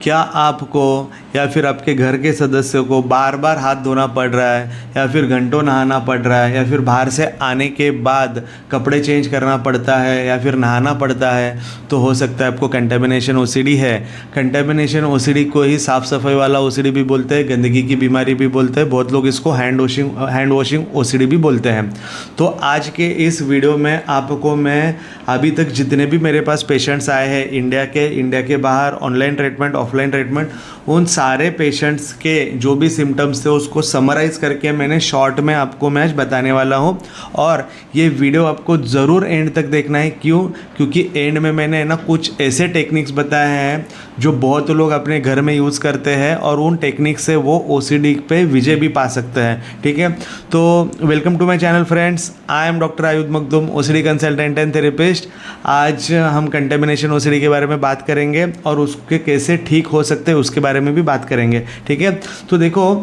क्या आपको या फिर आपके घर के सदस्यों को बार बार हाथ धोना पड़ रहा है, या फिर घंटों नहाना पड़ रहा है, या फिर बाहर से आने के बाद कपड़े चेंज करना पड़ता है, या फिर नहाना पड़ता है, तो हो सकता है आपको कंटेमिनेशन ओसीडी है। कंटेमिनेशन ओसीडी को ही साफ़ सफाई वाला ओसीडी भी बोलते हैं, गंदगी की बीमारी भी बोलते हैं, बहुत लोग इसको हैंड वॉशिंग ओसीडी भी बोलते हैं। तो आज के इस वीडियो में आपको मैं अभी तक जितने भी मेरे पास पेशेंट्स आए हैं, इंडिया के बाहर, ऑनलाइन ट्रीटमेंट, ऑफलाइन ट्रीटमेंट, उन सारे पेशेंट्स के जो भी सिम्टम्स थे उसको समराइज़ करके मैंने शॉर्ट में आपको मैं आज बताने वाला हूँ। और ये वीडियो आपको ज़रूर एंड तक देखना है। क्यों? क्योंकि एंड में मैंने ना कुछ ऐसे टेक्निक्स बताए हैं जो बहुत लोग अपने घर में यूज़ करते हैं और उन टेक्निक से वो ओसीडी पे विजय भी पा सकते हैं। ठीक है, तो welcome to my channel friends. I am doctor Ayudh Makhdoom, OCD consultant and therapist. आज हम कंटेमिनेशन ओसीडी के बारे में बात करेंगे और उसके कैसे ठीक हो सकते हैं उसके बारे में भी बात करेंगे। ठीक है, तो देखो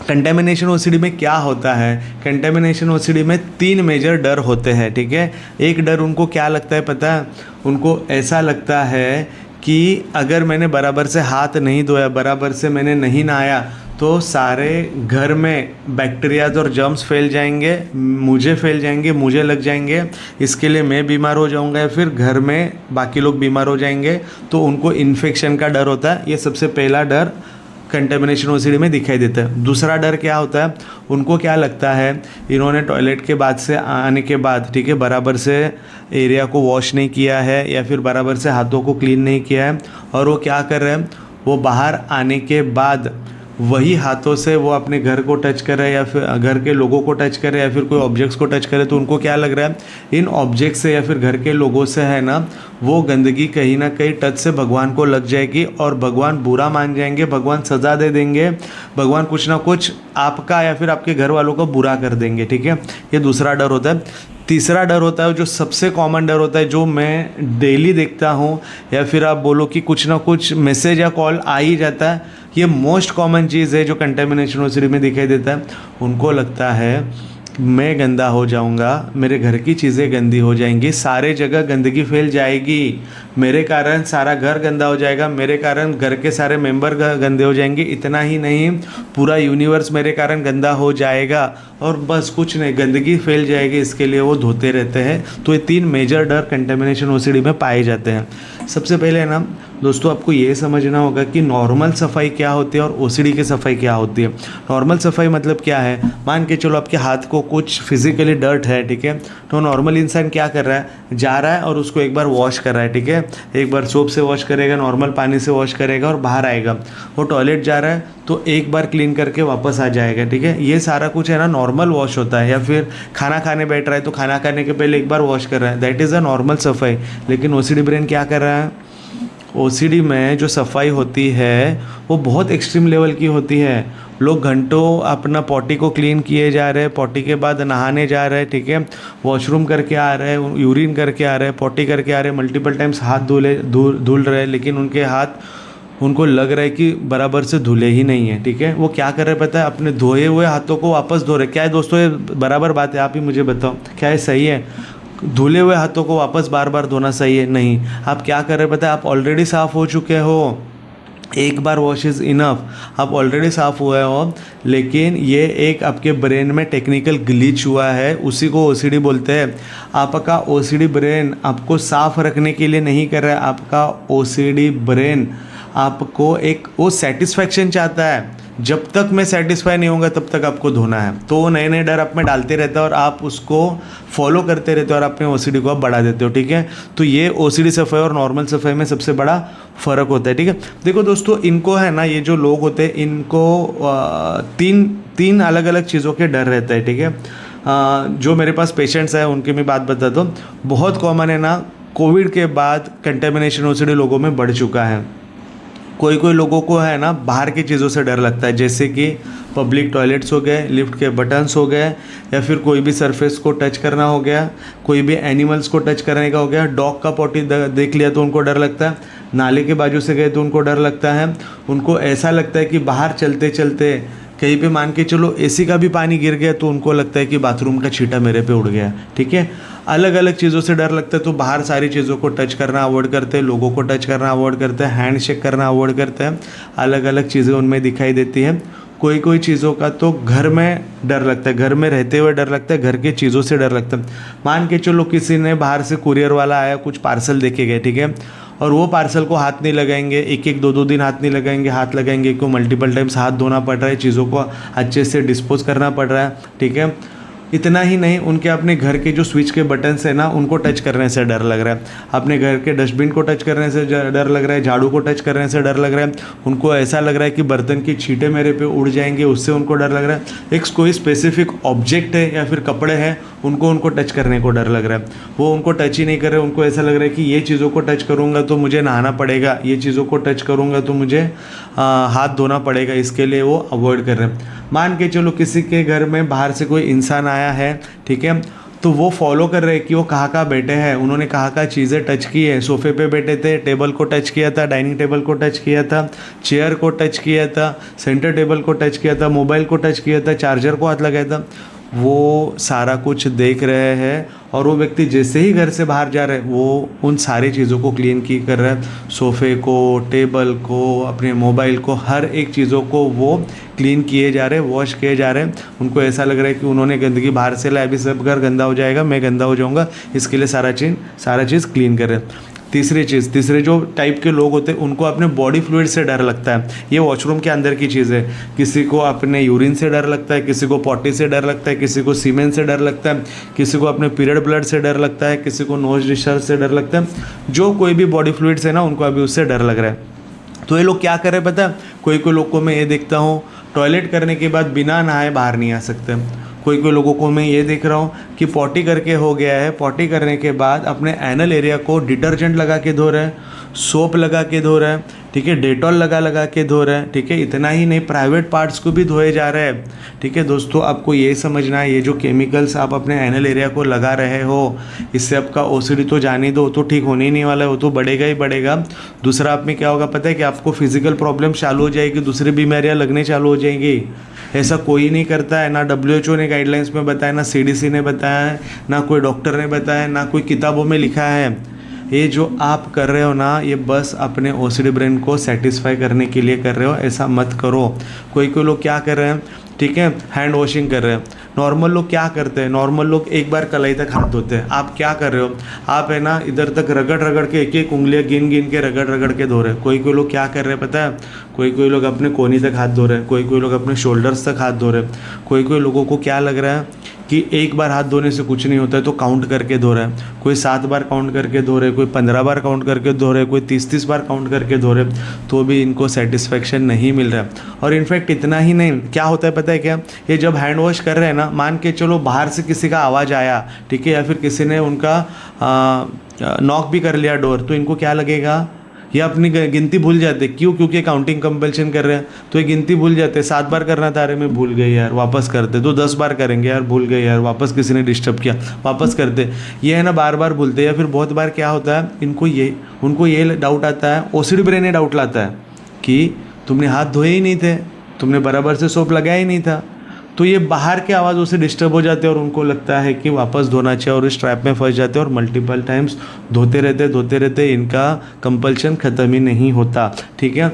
कंटेमिनेशन ओसीडी में क्या होता है। कंटेमिनेशन ओसीडी में 3 मेजर डर होते हैं। ठीक है, एक डर उनको क्या लगता है पता है? उनको ऐसा लगता है कि अगर मैंने बराबर से हाथ नहीं धोया, बराबर से मैंने नहीं नहाया, तो सारे घर में बैक्टीरियाज और जर्म्स फैल जाएंगे, मुझे फैल जाएंगे, मुझे लग जाएंगे, इसके लिए मैं बीमार हो जाऊंगा या फिर घर में बाकी लोग बीमार हो जाएंगे। तो उनको इन्फेक्शन का डर होता है। ये सबसे पहला डर कंटेमिनेशन ओसीडी में दिखाई देता है। दूसरा डर क्या होता है? उनको क्या लगता है, इन्होंने टॉयलेट के बाद से आने के बाद, ठीक है, बराबर से एरिया को वॉश नहीं किया है या फिर बराबर से हाथों को क्लीन नहीं किया है, और वो क्या कर रहे हैं, वो बाहर आने के बाद वही हाथों से वो अपने घर को टच कर रहे हैं या फिर घर के लोगों को टच कर रहे हैं या फिर कोई ऑब्जेक्ट्स को टच करे, तो उनको क्या लग रहा है, इन ऑब्जेक्ट्स से या फिर घर के लोगों से है ना, वो गंदगी कहीं ना कहीं टच से भगवान को लग जाएगी और भगवान बुरा मान जाएंगे, भगवान सज़ा दे देंगे, भगवान कुछ ना कुछ आपका या फिर आपके घर वालों को बुरा कर देंगे। ठीक है, ये दूसरा डर होता है। तीसरा डर होता है जो सबसे कॉमन डर होता है, जो मैं डेली देखता हूँ, या फिर आप बोलो कि कुछ ना कुछ मैसेज या कॉल आ ही जाता है। ये मोस्ट कॉमन चीज़ है जो कंटेमिनेशन ओसीडी में दिखाई देता है। उनको लगता है मैं गंदा हो जाऊंगा, मेरे घर की चीज़ें गंदी हो जाएंगी, सारे जगह गंदगी फैल जाएगी, मेरे कारण सारा घर गंदा हो जाएगा, मेरे कारण घर के सारे मेंबर गंदे हो जाएंगे, इतना ही नहीं पूरा यूनिवर्स मेरे कारण गंदा हो जाएगा, और बस कुछ नहीं, गंदगी फैल जाएगी, इसके लिए वो धोते रहते हैं। तो ये 3 मेजर डर कंटेमिनेशन ओसीडी में पाए जाते हैं। सबसे पहले ना दोस्तों, आपको ये समझना होगा कि नॉर्मल सफाई क्या होती है और ओसीडी की सफाई क्या होती है। नॉर्मल सफाई मतलब क्या है? मान के चलो आपके हाथ को कुछ फिजिकली डर्ट है, ठीक है, तो नॉर्मल इंसान क्या कर रहा है, जा रहा है और उसको एक बार वॉश कर रहा है। ठीक है, एक बार सोप से वॉश करेगा, नॉर्मल पानी से वॉश करेगा और बाहर आएगा। वो टॉयलेट जा रहा है तो एक बार क्लीन करके वापस आ जाएगा। ठीक है, ये सारा कुछ है ना नॉर्मल वॉश होता है। या फिर खाना खाने बैठ रहा है तो खाना खाने के पहले एक बार वॉश कर रहा है, दैट इज़ अ नॉर्मल सफाई। लेकिन ओसीडी ब्रेन क्या कर रहा है? ओसीडी में जो सफाई होती है वो बहुत एक्सट्रीम लेवल की होती है। लोग घंटों अपना पॉटी को क्लीन किए जा रहे हैं, पॉटी के बाद नहाने जा रहे हैं, ठीक है, वॉशरूम करके आ रहे हैं, यूरिन करके आ रहे हैं, पॉटी करके आ रहे हैं, मल्टीपल टाइम्स हाथ धुल रहे हैं, लेकिन उनके हाथ उनको लग रहा है कि बराबर से धुले ही नहीं है। ठीक है, वो क्या कर रहे हैं पता है? अपने धोए हुए हाथों को वापस धो रहे। क्या है दोस्तों, ये बराबर बात है? आप ही मुझे बताओ, क्या ये सही है? धुले हुए हाथों को वापस बार बार धोना सही है? नहीं। आप क्या कर रहे हैं पता है? आप ऑलरेडी साफ़ हो चुके हो, एक बार वॉश इज़ इनफ, आप ऑलरेडी साफ़ हुए हो, लेकिन ये एक आपके ब्रेन में टेक्निकल ग्लिच हुआ है, उसी को ओसीडी बोलते हैं। आपका ओसीडी ब्रेन आपको साफ़ रखने के लिए नहीं कर रहा है, आपका ओसीडी ब्रेन आपको एक वो सेटिस्फैक्शन चाहता है, जब तक मैं सेटिस्फाई नहीं होऊंगा तब तक आपको धोना है। तो वो नए नए डर आप में डालते रहते हो और आप उसको फॉलो करते रहते हो और अपने ओसीडी को आप बढ़ा देते हो। ठीक है, तो ये ओसीडी सफाई और नॉर्मल सफाई में सबसे बड़ा फ़र्क होता है। ठीक है, देखो दोस्तों, इनको है ना, ये जो लोग होते हैं इनको तीन अलग अलग चीज़ों के डर रहते हैं। ठीक है, जो मेरे पास पेशेंट्स हैं उनकी मैं बात बताता हूँ। बहुत कॉमन है ना, कोविड के बाद कंटेमिनेशन ओसीडी लोगों में बढ़ चुका है। कोई कोई लोगों को है ना बाहर की चीज़ों से डर लगता है, जैसे कि पब्लिक टॉयलेट्स हो गए, लिफ्ट के बटन्स हो गए, या फिर कोई भी सरफेस को टच करना हो गया, कोई भी एनिमल्स को टच करने का हो गया, डॉग का पॉटी देख लिया तो उनको डर लगता है, नाले के बाजू से गए तो उनको डर लगता है, उनको ऐसा लगता है कि बाहर चलते चलते कहीं पे मान के चलो एसी का भी पानी गिर गया तो उनको लगता है कि बाथरूम का छींटा मेरे पे उड़ गया, ठीक है। अलग अलग चीज़ों से डर लगता है, तो बाहर सारी चीज़ों को टच करना अवॉइड करते हैं, लोगों को टच करना अवॉइड करते हैं, हैंड शेक करना अवॉइड करते हैं। अलग अलग चीज़ें उनमें दिखाई देती हैं। कोई कोई चीज़ों का तो घर में डर लगता है, घर में रहते हुए डर लगता है, घर के चीज़ों से डर लगता है। मान के चलो किसी ने बाहर से कुरियर वाला आया, कुछ पार्सल देके गए, ठीक है, और वो पार्सल को हाथ नहीं लगाएंगे, एक एक दो दो दिन हाथ नहीं लगाएंगे, हाथ लगाएंगे क्यों, मल्टीपल टाइम्स हाथ धोना पड़ रहा है, चीज़ों को अच्छे से डिस्पोज करना पड़ रहा है, ठीक है। इतना ही नहीं, उनके अपने घर के जो स्विच के बटन्स है ना, उनको टच करने से डर लग रहा है, अपने घर के डस्टबिन को टच करने से डर लग रहा है, झाड़ू को टच करने से डर लग रहा है, उनको ऐसा लग रहा है कि बर्तन की छींटे मेरे पे उड़ जाएंगे, उससे उनको डर लग रहा है। एक कोई स्पेसिफिक ऑब्जेक्ट है या फिर कपड़े हैं, उनको टच करने को डर लग रहा है, वो उनको टच ही नहीं कर रहे, उनको ऐसा लग रहा है कि ये चीज़ों को टच करूँगा तो मुझे नहाना पड़ेगा, ये चीज़ों को टच करूँगा तो मुझे हाथ धोना पड़ेगा, इसके लिए वो अवॉइड कर रहे हैं। मान के चलो किसी के घर में बाहर से कोई इंसान आया है, ठीक है, तो वो फॉलो कर रहे हैं कि वो कहाँ बैठे हैं, उन्होंने कहाँ चीज़ें टच की है, सोफे पे बैठे थे, टेबल को टच किया था, डाइनिंग टेबल को टच किया था, चेयर को टच किया था, सेंटर टेबल को टच किया था, मोबाइल को टच किया था, चार्जर को हाथ लगाया था, वो सारा कुछ देख रहे हैं। और वो व्यक्ति जैसे ही घर से बाहर जा रहे हैं, वो उन सारी चीज़ों को क्लीन की कर रहे हैं, सोफ़े को, टेबल को, अपने मोबाइल को, हर एक चीज़ों को वो क्लीन किए जा रहे हैं, वॉश किए जा रहे हैं। उनको ऐसा लग रहा है कि उन्होंने गंदगी बाहर से लाया, अभी सब घर गंदा हो जाएगा, मैं गंदा हो जाऊँगा, इसके लिए सारा चीज़ क्लीन कर रहे हैं। तीसरे जो टाइप के लोग होते हैं, उनको अपने बॉडी फ्लूइड से डर लगता है। ये वॉशरूम के अंदर की चीज़ है। किसी को अपने यूरिन से डर लगता है, किसी को पॉटी से डर लगता है, किसी को सीमेंट से डर लगता है, किसी को अपने पीरियड ब्लड से डर लगता है, किसी को नोज डिस्चार्ज से डर लगता है। जो कोई भी बॉडी फ्लूइड्स है ना, उनको अभी उससे डर लग रहा है। तो ये लोग क्या कर रहे हैं पता है, कोई लोग को मैं ये देखता हूँ, टॉयलेट करने के बाद बिना नहाए बाहर नहीं आ सकते। कोई लोगों को मैं ये देख रहा हूँ कि पॉटी करके हो गया है, पॉटी करने के बाद अपने एनल एरिया को डिटर्जेंट लगा के धो रहे हैं, सोप लगा के धो रहे हैं, ठीक है, डेटॉल लगा के धो रहे हैं, ठीक है। इतना ही नहीं, प्राइवेट पार्ट्स को भी धोए जा रहे हैं, ठीक है। दोस्तों, आपको ये समझना है, ये जो केमिकल्स आप अपने एनल एरिया को लगा रहे हो, इससे आपका ओसीडी तो जाने दो, तो ठीक होने ही नहीं वाला है, वो तो बढ़ेगा ही बढ़ेगा। दूसरा, आप में क्या होगा पता है कि आपको फिजिकल प्रॉब्लम चालू हो जाएगी, दूसरी बीमारियाँ लगने चालू हो जाएंगी। ऐसा कोई नहीं करता है, ना WHO ने गाइडलाइंस में बताया, ना CDC ने बताया है, ना कोई डॉक्टर ने बताया, ना कोई किताबों में लिखा है। ये जो आप कर रहे हो ना, ये बस अपने OCD ब्रेन को सेटिस्फाई करने के लिए कर रहे हो, ऐसा मत करो। कोई लोग क्या कर रहे हैं, ठीक है, हैंड वॉशिंग कर रहे हैं। नॉर्मल लोग क्या करते हैं, नॉर्मल लोग एक बार कलाई तक हाथ धोते हैं। आप क्या कर रहे हो, आप है ना इधर तक रगड़ के एक एक उंगलियां गिन के रगड़ के धो रहे हैं। कोई लोग क्या कर रहे हैं पता है, कोई लोग अपने कोहनी तक हाथ धो रहे हैं, कोई लोग अपने शोल्डर्स तक हाथ धो रहे हैं। कोई लोगों को क्या लग रहा है कि एक बार हाथ धोने से कुछ नहीं होता है, तो काउंट करके धो रहा है। कोई 7 बार काउंट करके धो रहे, कोई 15 बार काउंट करके धो रहे, कोई 30 बार काउंट करके धो रहे, तो भी इनको सेटिस्फेक्शन नहीं मिल रहा है। और इनफैक्ट इतना ही नहीं, क्या होता है पता है क्या, ये जब हैंड वॉश कर रहे हैं ना, मान के चलो बाहर से किसी का आवाज़ आया, ठीक है, या फिर किसी ने उनका नॉक भी कर लिया डोर, तो इनको क्या लगेगा, ये अपनी गिनती भूल जाते। क्यों? क्योंकि काउंटिंग कंपल्शन कर रहे हैं, तो ये गिनती भूल जाते। 7 बार करना था, अरे मैं भूल गई यार, वापस करते। तो 10 बार करेंगे, यार भूल गए यार, वापस किसी ने डिस्टर्ब किया, वापस करते। ये है ना, बार बार भूलते। या फिर बहुत बार क्या होता है, उनको ये डाउट आता है, ओसीडी ब्रेन ये डाउट लाता है कि तुमने हाथ धोए ही नहीं थे, तुमने बराबर से सोप लगाया ही नहीं था। तो ये बाहर के आवाज़ों से डिस्टर्ब हो जाते हैं और उनको लगता है कि वापस धोना चाहिए, और इस ट्रैप में फंस जाते हैं और मल्टीपल टाइम्स धोते रहते, इनका कंपल्शन ख़त्म ही नहीं होता, ठीक है।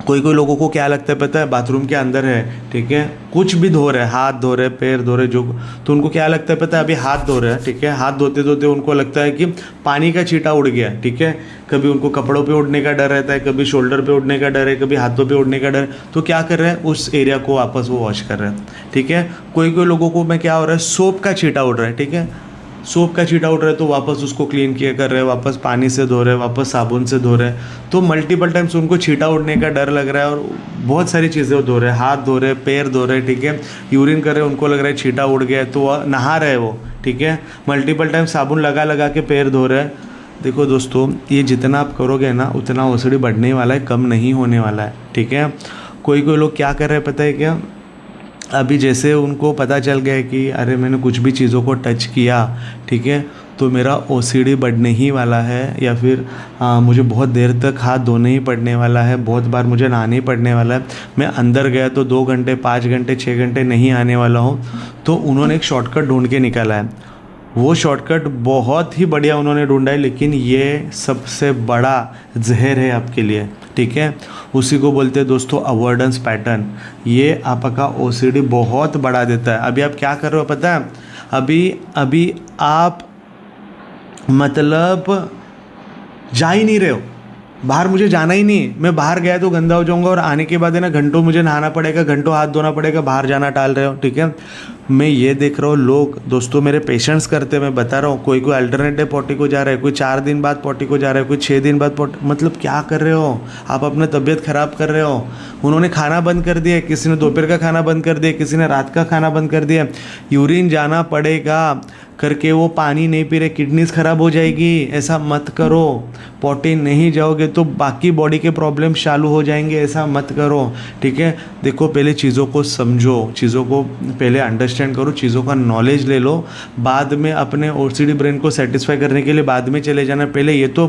कोई लोगों को क्या लगता है पता है, बाथरूम के अंदर है, ठीक है, कुछ भी धो रहे, हाथ धो रहे, पैर धो रहे, जो, तो उनको क्या लगता है पता है, अभी हाथ धो रहे हैं, ठीक है, हाथ धोते उनको लगता है कि पानी का छींटा उड़ गया, ठीक है। कभी उनको कपड़ों पे उड़ने का डर रहता है, कभी शोल्डर पे उड़ने का डर है, कभी हाथों पे उड़ने का डर। तो क्या कर रहे हैं, उस एरिया को वापस वो वॉश कर रहे हैं, ठीक है। कोई लोगों को में क्या हो रहा है, सोप का छींटा उड़ रहा है, ठीक है, सोप का छींटा उड़ रहा है, तो वापस उसको क्लीन किया कर रहे हैं, वापस पानी से धो रहे हैं, वापस साबुन से धो रहे हैं। तो मल्टीपल टाइम्स उनको छींटा उड़ने का डर लग रहा है, और बहुत सारी चीज़ें वो धो रहे हैं, हाथ धो रहे हैं, पैर धो रहे हैं, ठीक है, यूरिन कर रहे हैं, उनको लग रहा है छींटा उड़ गया है, तो वह नहा रहे वो, ठीक है, मल्टीपल टाइम साबुन लगा के पैर धो रहे हैं। देखो दोस्तों, ये जितना आप करोगे ना, उतना ओसीडी बढ़ने वाला है, कम नहीं होने वाला है, ठीक है। कोई लोग क्या कर रहे हैं पता है क्या, अभी जैसे उनको पता चल गया है कि अरे मैंने कुछ भी चीज़ों को टच किया, ठीक है, तो मेरा ओसीडी बढ़ने ही वाला है, या फिर मुझे बहुत देर तक हाथ धोने ही पड़ने वाला है, बहुत बार मुझे नहाने ही पड़ने वाला है, मैं अंदर गया तो 2 घंटे 5 घंटे 6 घंटे नहीं आने वाला हूँ। तो उन्होंने एक शॉर्टकट ढूंढ के निकाला है। वो शॉर्टकट बहुत ही बढ़िया उन्होंने ढूंढा है, लेकिन ये सबसे बड़ा जहर है आपके लिए, ठीक है। उसी को बोलते हैं दोस्तों अवॉइडेंस पैटर्न। ये आपका ओसीडी बहुत बढ़ा देता है। अभी आप क्या कर रहे हो पता है? अभी आप मतलब जा ही नहीं रहे हो, बाहर मुझे जाना ही नहीं, मैं बाहर गया तो गंदा हो जाऊंगा और आने के बाद है ना घंटों मुझे नहाना पड़ेगा, घंटों हाथ धोना पड़ेगा, बाहर जाना टाल रहे हो, ठीक है। मैं ये देख रहा हूँ लोग दोस्तों मेरे पेशेंट्स करते, मैं बता रहा हूँ, कोई अल्टरनेटिव पॉटी को जा रहा है, कोई 4 दिन बाद पॉटी को जा रहा है, कोई 6 दिन बाद पॉटी, मतलब क्या कर रहे हो आप? अपना तबीयत ख़राब कर रहे हो। उन्होंने खाना बंद कर दिया, किसी ने दोपहर का खाना बंद कर दिया, किसी ने रात का खाना बंद कर दिया। यूरिन जाना पड़ेगा करके वो पानी नहीं पी रहे, किडनीज ख़राब हो जाएगी। ऐसा मत करो। पॉटी नहीं जाओगे तो बाकी बॉडी के प्रॉब्लम चालू हो जाएंगे, ऐसा मत करो, ठीक है। देखो पहले चीज़ों को समझो, चीज़ों को पहले अंडरस्टैंड करो, चीज़ों का नॉलेज ले लो, बाद में अपने ओसीडी ब्रेन को सेटिस्फाई करने के लिए बाद में चले जाना। पहले ये तो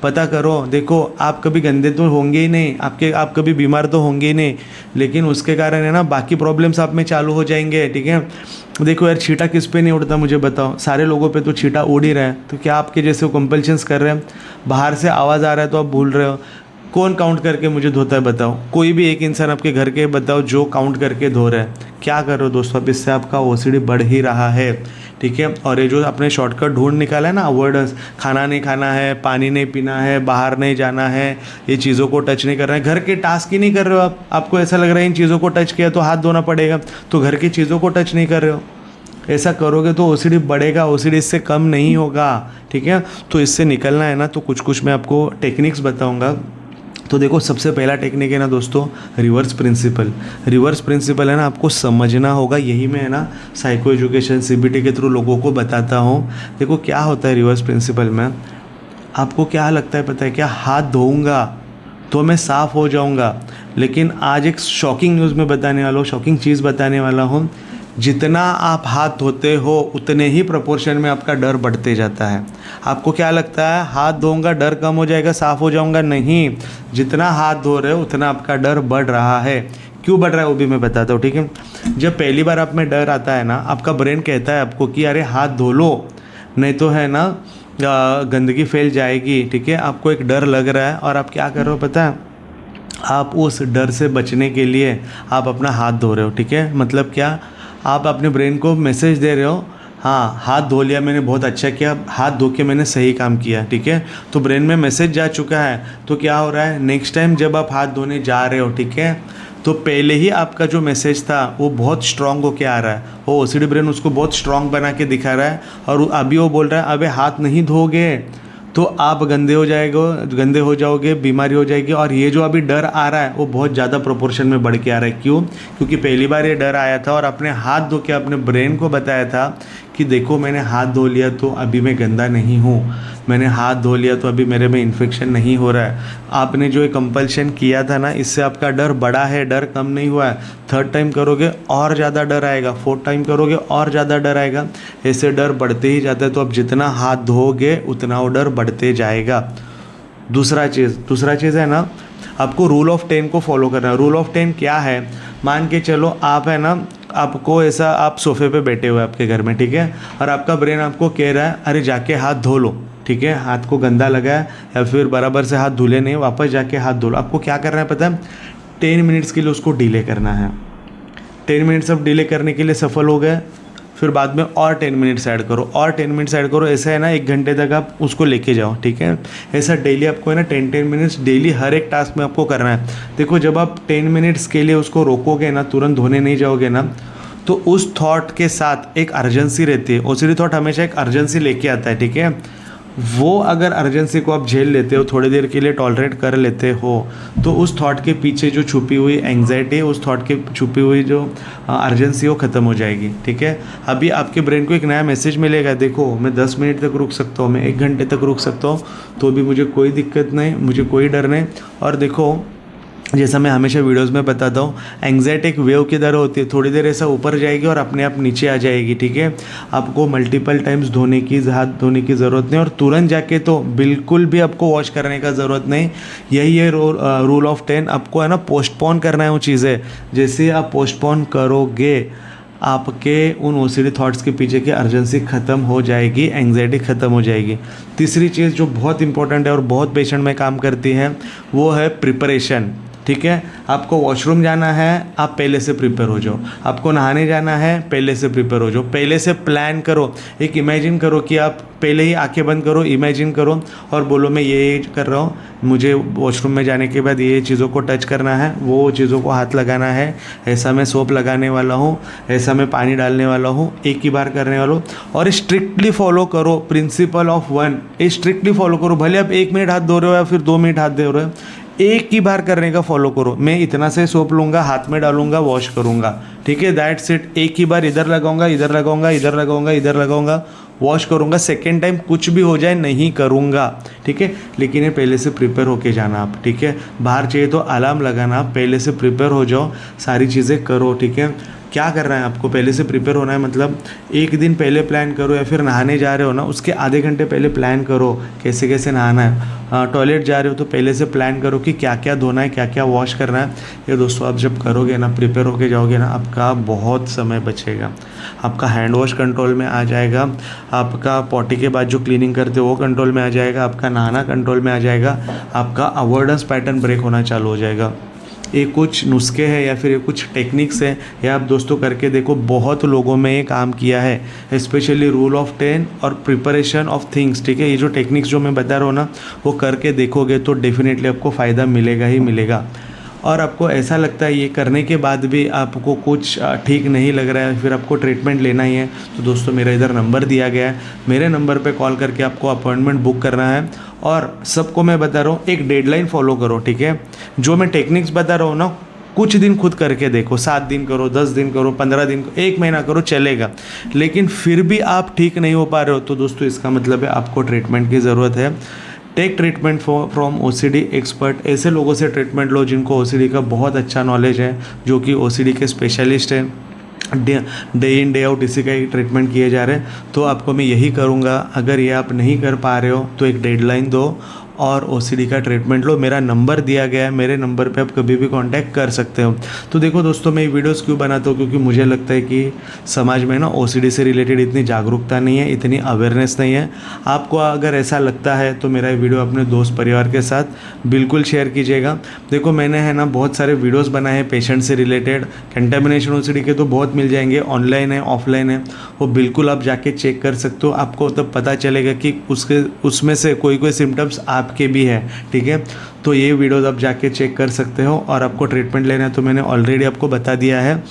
पता करो। देखो आप कभी गंदे तो होंगे ही नहीं, आप कभी बीमार तो होंगे ही नहीं, लेकिन उसके कारण है ना बाकी प्रॉब्लम्स आप में चालू हो जाएंगे, ठीक है। देखो यार छींटा किस पे नहीं उड़ता मुझे बताओ? सारे लोगों पे तो छींटा उड़ ही रहा है। तो क्या आपके जैसे कंपल्शंस कर रहे हैं? बाहर से आवाज़ आ रहा है तो आप भूल रहे हो। कौन काउंट करके मुझे धोता है बताओ? कोई भी एक इंसान आपके घर के बताओ जो काउंट करके धो रहा है। क्या कर रहे हो दोस्तों? अब इससे आपका ओसीडी बढ़ ही रहा है, ठीक है। और ये जो आपने शॉर्टकट ढूंढ निकाला है ना अवॉइडेंस, खाना नहीं खाना है, पानी नहीं पीना है, बाहर नहीं जाना है, ये चीज़ों को टच नहीं करना है, घर के टास्क ही नहीं कर रहे हो आप। आपको ऐसा लग रहा है इन चीज़ों को टच किया तो हाथ धोना पड़ेगा, तो घर की चीज़ों को टच नहीं कर रहे हो। ऐसा करोगे तो ओसीडी बढ़ेगा, ओसीडी इससे कम नहीं होगा, ठीक है। तो इससे निकलना है ना, तो कुछ मैं आपको टेक्निक्स बताऊंगा। तो देखो सबसे पहला टेक्निक है ना दोस्तों रिवर्स प्रिंसिपल। रिवर्स प्रिंसिपल है ना आपको समझना होगा, यही मैं है ना साइको एजुकेशन सीबीटी के थ्रू लोगों को बताता हूँ। देखो क्या होता है रिवर्स प्रिंसिपल में, आपको क्या लगता है पता है क्या? हाथ धोऊंगा तो मैं साफ़ हो जाऊंगा, लेकिन आज एक शॉकिंग न्यूज़ में बताने वाला हूँ, शॉकिंग चीज़ बताने वाला हूँ। जितना आप हाथ धोते हो उतने ही प्रोपोर्शन में आपका डर बढ़ते जाता है। आपको क्या लगता है हाथ धोऊंगा डर कम हो जाएगा, साफ़ हो जाऊंगा? नहीं, जितना हाथ धो रहे हो उतना आपका डर बढ़ रहा है। क्यों बढ़ रहा है वो भी मैं बताता हूँ, ठीक है। जब पहली बार आप में डर आता है ना, आपका ब्रेन कहता है आपको कि अरे हाथ धो लो, नहीं तो है ना गंदगी फैल जाएगी, ठीक है। आपको एक डर लग रहा है और आप क्या कर रहे हो पता है? आप उस डर से बचने के लिए आप अपना हाथ धो रहे हो, ठीक है। मतलब क्या? आप अपने ब्रेन को मैसेज दे रहे हो, हाँ हाथ धो लिया मैंने, बहुत अच्छा किया, हाथ धो के मैंने सही काम किया, ठीक है। तो ब्रेन में मैसेज जा चुका है। तो क्या हो रहा है, नेक्स्ट टाइम जब आप हाथ धोने जा रहे हो, ठीक है, तो पहले ही आपका जो मैसेज था वो बहुत स्ट्रांग होके आ रहा है, वो ओसीडी ब्रेन उसको बहुत स्ट्रांग बना के दिखा रहा है। और अभी वो बोल रहा है अबे हाथ नहीं धोगे तो आप गंदे हो जाओगे, बीमारी हो जाएगी। और ये जो अभी डर आ रहा है वो बहुत ज़्यादा प्रोपोर्शन में बढ़ के आ रहा है। क्यों? क्योंकि पहली बार ये डर आया था और अपने हाथ धो के अपने ब्रेन को बताया था कि देखो मैंने हाथ धो लिया तो अभी मैं गंदा नहीं हूँ, मैंने हाथ धो लिया तो अभी मेरे में इन्फेक्शन नहीं हो रहा है। आपने जो ये कंपल्शन किया था ना, इससे आपका डर बढ़ा है, डर कम नहीं हुआ है। 3rd टाइम करोगे और ज़्यादा डर आएगा, 4th टाइम करोगे और ज़्यादा डर आएगा। ऐसे डर बढ़ते ही जाता है। तो अब जितना हाथ धोगे उतना वो डर बढ़ते जाएगा। दूसरा चीज़ है ना, आपको रूल ऑफ 10 को फॉलो करना है। रूल ऑफ 10 क्या है? मान के चलो आप है ना, आपको ऐसा आप सोफे पे बैठे हुए आपके घर में, ठीक है, और आपका ब्रेन आपको कह रहा है अरे जाके हाथ धो लो, ठीक है, हाथ को गंदा लगा है या फिर बराबर से हाथ धुले नहीं, वापस जाके हाथ धो लो। आपको क्या करना है पता है? 10 मिनट्स के लिए उसको डिले करना है। 10 मिनट्स अब डिले करने के लिए सफल हो गए, फिर बाद में और 10 मिनट्स ऐड करो और 10 मिनट्स ऐड करो। ऐसा है ना 1 घंटे तक आप उसको लेके जाओ, ठीक है। ऐसा डेली आपको है ना 10 मिनट्स डेली हर एक टास्क में आपको करना है। देखो जब आप 10 मिनट्स के लिए उसको रोकोगे ना, तुरंत धोने नहीं जाओगे ना, तो उस थॉट के साथ एक अर्जेंसी रहती है। ओसीडी थॉट हमेशा एक अर्जेंसी लेके आता है, ठीक है। वो अगर अर्जेंसी को आप झेल लेते हो, थोड़ी देर के लिए टॉलरेट कर लेते हो, तो उस थॉट के पीछे जो छुपी हुई एंग्जाइटी, उस थॉट के छुपी हुई जो अर्जेंसी वो ख़त्म हो जाएगी, ठीक है। अभी आपके ब्रेन को एक नया मैसेज मिलेगा, देखो मैं 10 मिनट तक रुक सकता हूँ, मैं 1 घंटे तक रुक सकता हूँ, तो भी मुझे कोई दिक्कत नहीं, मुझे कोई डर नहीं। और देखो जैसा मैं हमेशा वीडियोस में बताता हूँ, एंग्जाइटी एक वेव की तरह होती है, थोड़ी देर ऐसा ऊपर जाएगी और अपने आप नीचे आ जाएगी, ठीक है। आपको मल्टीपल टाइम्स हाथ धोने की ज़रूरत नहीं, और तुरंत जाके तो बिल्कुल भी आपको वॉश करने का ज़रूरत नहीं। यही है रूल ऑफ 10। आपको है ना पोस्टपोन करना है वो चीज़ें। जैसे आप पोस्टपोन करोगे, आपके उन ओसीडी थॉट्स के पीछे की अर्जेंसी ख़त्म हो जाएगी, एंग्जाइटी ख़त्म हो जाएगी। तीसरी चीज़ जो बहुत इंपॉर्टेंट है और बहुत पेशेंट में काम करती है, वो है प्रिपरेशन, ठीक है। आपको वॉशरूम जाना है, आप पहले से प्रिपेयर हो जाओ। आपको नहाने जाना है, पहले से प्रिपेयर हो जाओ। पहले से प्लान करो। एक इमेजिन करो कि आप पहले ही आंखें बंद करो, इमेजिन करो और बोलो मैं ये कर रहा हूँ, मुझे वॉशरूम में जाने के बाद ये चीज़ों को टच करना है, वो चीज़ों को हाथ लगाना है, ऐसा मैं सोप लगाने वाला हूँ, ऐसा मैं पानी डालने वाला हूँ, एक ही बार करने वाला हूँ। और स्ट्रिक्टली फॉलो करो प्रिंसिपल ऑफ 1। स्ट्रिक्टली फॉलो करो, भले आप 1 मिनट हाथ धो रहे हो या फिर 2 मिनट हाथ धो रहे हो, एक ही बार करने का फॉलो करो। मैं इतना से सोप लूँगा, हाथ में डालूंगा, वॉश करूँगा, ठीक है, दैट्स इट। एक ही बार इधर लगाऊंगा, इधर लगाऊंगा, इधर लगाऊंगा, इधर लगाऊंगा, वॉश करूँगा। सेकेंड टाइम कुछ भी हो जाए नहीं करूँगा, ठीक है। लेकिन ये पहले से प्रिपेयर होके जाना आप, ठीक है। बाहर चाहिए तो अलार्म लगाना, पहले से प्रिपेयर हो जाओ, सारी चीज़ें करो, ठीक है। क्या करना है आपको, पहले से प्रिपेयर होना है, मतलब एक दिन पहले प्लान करो, या फिर नहाने जा रहे हो ना उसके आधे घंटे पहले प्लान करो कैसे कैसे नहाना है। टॉयलेट जा रहे हो तो पहले से प्लान करो कि क्या क्या धोना है, क्या क्या वॉश करना है। ये दोस्तों आप जब करोगे ना, प्रिपेयर होके जाओगे ना, आपका बहुत समय बचेगा। आपका हैंड वॉश कंट्रोल में आ जाएगा, आपका पॉटी के बाद जो क्लीनिंग करते हो वो कंट्रोल में आ जाएगा, आपका नहाना कंट्रोल में आ जाएगा, आपका अवॉइडेंस पैटर्न ब्रेक होना चालू हो जाएगा। ये कुछ नुस्खे हैं या फिर ये कुछ टेक्निक्स हैं, ये आप दोस्तों करके देखो। बहुत लोगों में ये काम किया है, स्पेशली रूल ऑफ 10 और प्रिपरेशन ऑफ थिंग्स, ठीक है। ये जो टेक्निक्स जो मैं बता रहा हूँ ना, वो करके देखोगे तो डेफिनेटली आपको फ़ायदा मिलेगा ही मिलेगा। और आपको ऐसा लगता है ये करने के बाद भी आपको कुछ ठीक नहीं लग रहा है, फिर आपको ट्रीटमेंट लेना ही है, तो दोस्तों मेरा इधर नंबर दिया गया है, मेरे नंबर पे कॉल करके आपको अपॉइंटमेंट बुक करना है। और सबको मैं बता रहा हूँ, एक डेडलाइन फॉलो करो, ठीक है। जो मैं टेक्निक्स बता रहा हूँ ना, कुछ दिन खुद करके देखो, 7 दिन करो, 10 दिन करो, 15 दिन करो, 1 महीना करो, चलेगा। लेकिन फिर भी आप ठीक नहीं हो पा रहे हो, तो दोस्तों इसका मतलब है आपको ट्रीटमेंट की ज़रूरत है। Take treatment from OCD expert. ऐसे लोगों से ट्रीटमेंट लो जिनको ओसीडी का बहुत अच्छा नॉलेज है, जो कि ओसीडी के स्पेशलिस्ट हैं, डे इन डे आउट इसी का ही ट्रीटमेंट किए जा रहे हैं। तो आपको मैं यही करूँगा, अगर ये आप नहीं कर पा रहे हो तो एक डेडलाइन दो और ओसीडी का ट्रीटमेंट लो। मेरा नंबर दिया गया है, मेरे नंबर पे आप कभी भी कांटेक्ट कर सकते हो। तो देखो दोस्तों, मैं ये वीडियोस क्यों बनाता हूँ, क्योंकि मुझे लगता है कि समाज में ना ओसीडी से रिलेटेड इतनी जागरूकता नहीं है, इतनी अवेयरनेस नहीं है। आपको अगर ऐसा लगता है तो मेरा ये वीडियो अपने दोस्त परिवार के साथ बिल्कुल शेयर कीजिएगा। देखो मैंने है ना बहुत सारे वीडियोज़ बनाए हैं पेशेंट से रिलेटेड। कंटेमिनेशन ओसीडी के तो बहुत मिल जाएंगे, ऑनलाइन है, ऑफलाइन है, वो बिल्कुल आप जाके चेक कर सकते हो। आपको तब पता चलेगा कि उसमें से कोई सिम्टम्स आपके भी है, ठीक है। तो ये वीडियोस आप जाके चेक कर सकते हो। और आपको ट्रीटमेंट लेना है तो मैंने ऑलरेडी आपको बता दिया है।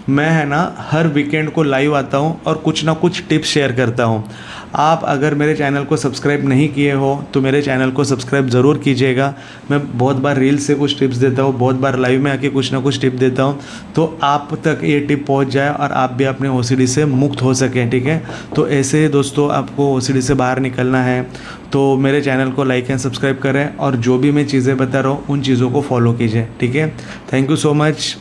मैं है ना हर वीकेंड को लाइव आता हूँ और कुछ ना कुछ टिप्स शेयर करता हूँ। आप अगर मेरे चैनल को सब्सक्राइब नहीं किए हो तो मेरे चैनल को सब्सक्राइब ज़रूर कीजिएगा। मैं बहुत बार रील्स से कुछ टिप्स देता हूँ, बहुत बार लाइव में आके कुछ ना कुछ टिप देता हूँ, तो आप तक ये टिप पहुँच जाए और आप भी अपने ओसीडी से मुक्त हो सकें, ठीक है। तो ऐसे दोस्तों आपको ओसीडी से बाहर निकलना है तो मेरे चैनल को लाइक एंड सब्सक्राइब करें और जो भी मैं चीज़ें बता रहा हूँ उन चीज़ों को फॉलो कीजिए, ठीक है। Thank you so much.